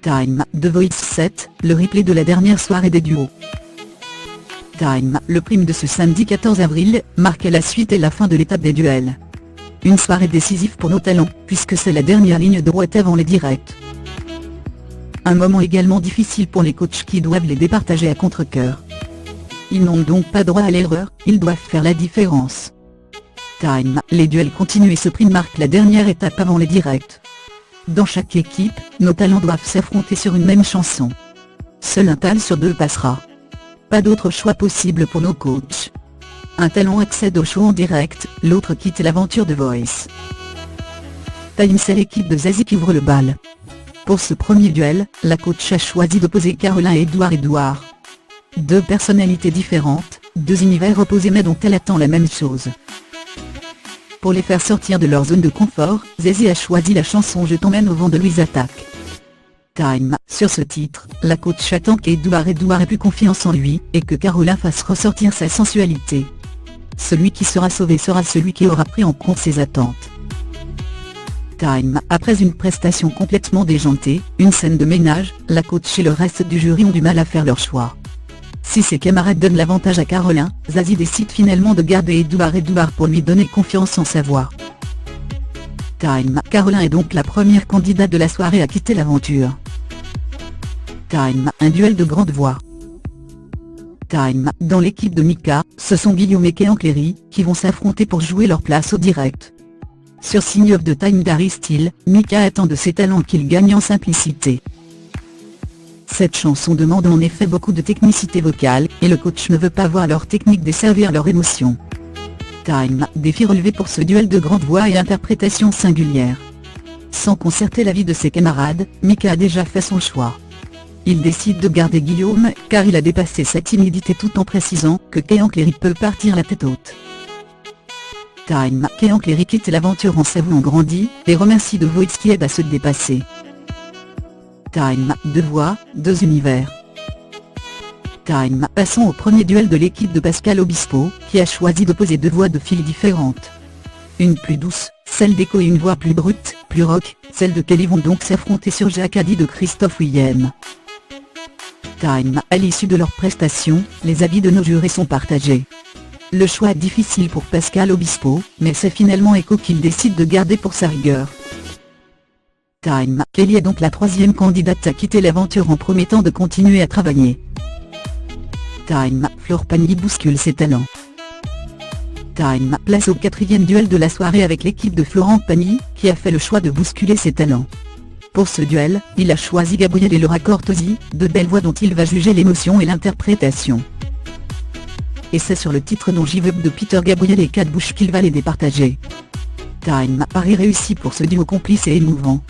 Time, The Voice 7, le replay de la dernière soirée des duos. Time, le prime de ce samedi 14 avril, marquait la suite et la fin de l'étape des duels. Une soirée décisive pour nos talents, puisque c'est la dernière ligne droite avant les directs. Un moment également difficile pour les coachs qui doivent les départager à contre-cœur. Ils n'ont donc pas droit à l'erreur, ils doivent faire la différence. Time, les duels continuent et ce prime marque la dernière étape avant les directs. Dans chaque équipe, nos talents doivent s'affronter sur une même chanson. Seul un tal sur deux passera. Pas d'autre choix possible pour nos coachs. Un talent accède au show en direct, l'autre quitte l'aventure de Voice. Time, c'est l'équipe de Zazie qui ouvre le bal. Pour ce premier duel, la coach a choisi d'opposer Carolin et Edouard. Deux personnalités différentes, deux univers opposés mais dont elle attend la même chose. Pour les faire sortir de leur zone de confort, Zazie a choisi la chanson Je t'emmène au vent de Louise Attaque. Time, sur ce titre, la coach attend qu'Edouard ait plus confiance en lui, et que Carolin fasse ressortir sa sensualité. Celui qui sera sauvé sera celui qui aura pris en compte ses attentes. Time, après une prestation complètement déjantée, une scène de ménage, la coach et le reste du jury ont du mal à faire leur choix. Si ses camarades donnent l'avantage à Carolin, Zazie décide finalement de garder Edouard pour lui donner confiance en sa voix. Time, Carolin est donc la première candidate de la soirée à quitter l'aventure. Time, un duel de grande voix. Time, dans l'équipe de Mika, ce sont Guillaume et Kéan Cléry, qui vont s'affronter pour jouer leur place au direct. Sur Sign of the Time d'Aristyle, Mika attend de ses talents qu'il gagne en simplicité. Cette chanson demande en effet beaucoup de technicité vocale, et le coach ne veut pas voir leur technique desservir leur émotion. Time, défi relevé pour ce duel de grande voix et interprétation singulière. Sans concerter l'avis de ses camarades, Mika a déjà fait son choix. Il décide de garder Guillaume, car il a dépassé sa timidité tout en précisant que Kéan Cléry peut partir la tête haute. Time, Kéan Cléry quitte l'aventure en s'avouant grandi, et remercie The Voice qui aide à se dépasser. Time, deux voix, deux univers. Time, passons au premier duel de l'équipe de Pascal Obispo, qui a choisi d'opposer deux voix de filles différentes. Une plus douce, celle d'Echo, et une voix plus brute, plus rock, celle de Kelly vont donc s'affronter sur Jacadi de Christophe Willem. Time, à l'issue de leur prestation, les avis de nos jurés sont partagés. Le choix est difficile pour Pascal Obispo, mais c'est finalement Echo qu'il décide de garder pour sa rigueur. Time, Kelly est donc la troisième candidate à quitter l'aventure en promettant de continuer à travailler. Time, Florent Pagny bouscule ses talents. Time, place au quatrième duel de la soirée avec l'équipe de Florent Pagny, qui a fait le choix de bousculer ses talents. Pour ce duel, il a choisi Gabriel et Laura Cortosi, deux belles voix dont il va juger l'émotion et l'interprétation. Et c'est sur le titre dont j'y veux de Peter Gabriel et Kate Bush qu'il va les départager. Time, pari réussi pour ce duo complice et émouvant.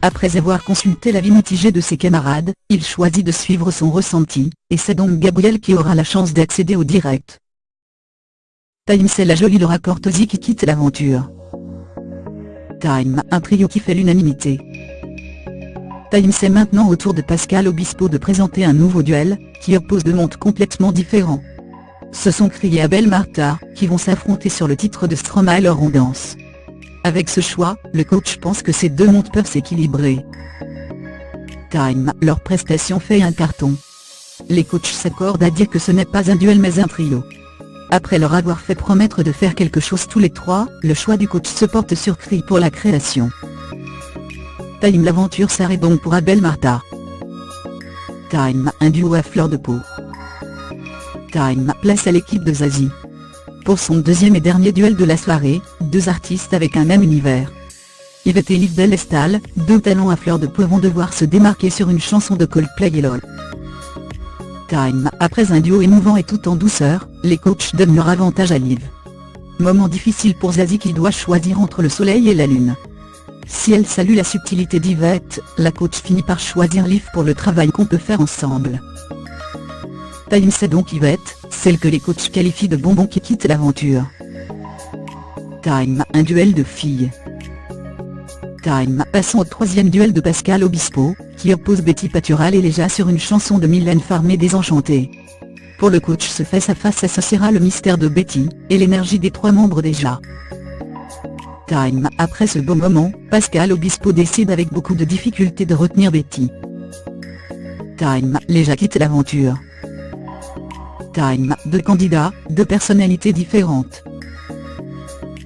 Après avoir consulté l'avis mitigé de ses camarades, il choisit de suivre son ressenti, et c'est donc Gabriel qui aura la chance d'accéder au direct. Time, c'est la jolie Laura Cortosi qui quitte l'aventure. Time, un trio qui fait l'unanimité. Time, c'est maintenant au tour de Pascal Obispo de présenter un nouveau duel, qui oppose deux mondes complètement différents. Ce sont Cri et Abel Marta, qui vont s'affronter sur le titre de Stromae alors on danse. Avec ce choix, le coach pense que ces deux mondes peuvent s'équilibrer. Time, leur prestation fait un carton. Les coachs s'accordent à dire que ce n'est pas un duel mais un trio. Après leur avoir fait promettre de faire quelque chose tous les trois, le choix du coach se porte sur Cri pour la création. Time, l'aventure s'arrête donc pour Abel Marta. Time, un duo à fleur de peau. Time, place à l'équipe de Zazie. Pour son deuxième et dernier duel de la soirée, deux artistes avec un même univers. Yvette et Liv Delestal, deux talents à fleur de peau vont devoir se démarquer sur une chanson de Coldplay et LOL. Time, après un duo émouvant et tout en douceur, les coachs donnent leur avantage à Liv. Moment difficile pour Zazie qui doit choisir entre le soleil et la lune. Si elle salue la subtilité d'Yvette, la coach finit par choisir Liv pour le travail qu'on peut faire ensemble. Time, c'est donc Yvette, celle que les coachs qualifient de bonbon qui quitte l'aventure. Time, un duel de filles. Time, passons au troisième duel de Pascal Obispo, qui oppose Betty Patural et Léja sur une chanson de Mylène Farmer Désenchantée. Pour le coach, ce face-à-face associera le mystère de Betty, et l'énergie des trois membres déjà. Time, après ce beau moment, Pascal Obispo décide avec beaucoup de difficulté de retenir Betty. Time, les Jacques quittent l'aventure. Time, deux candidats, deux personnalités différentes.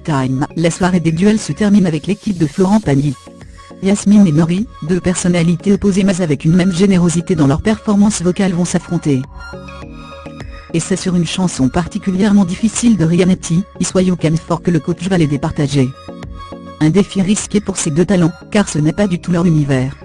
Time, la soirée des duels se termine avec l'équipe de Florent Pagny. Yasmine et Maury, deux personnalités opposées mais avec une même générosité dans leurs performances vocales vont s'affronter. Et c'est sur une chanson particulièrement difficile de Rianetti, I Swear You Can Fort, que le coach va les départager. Un défi risqué pour ces deux talents, car ce n'est pas du tout leur univers.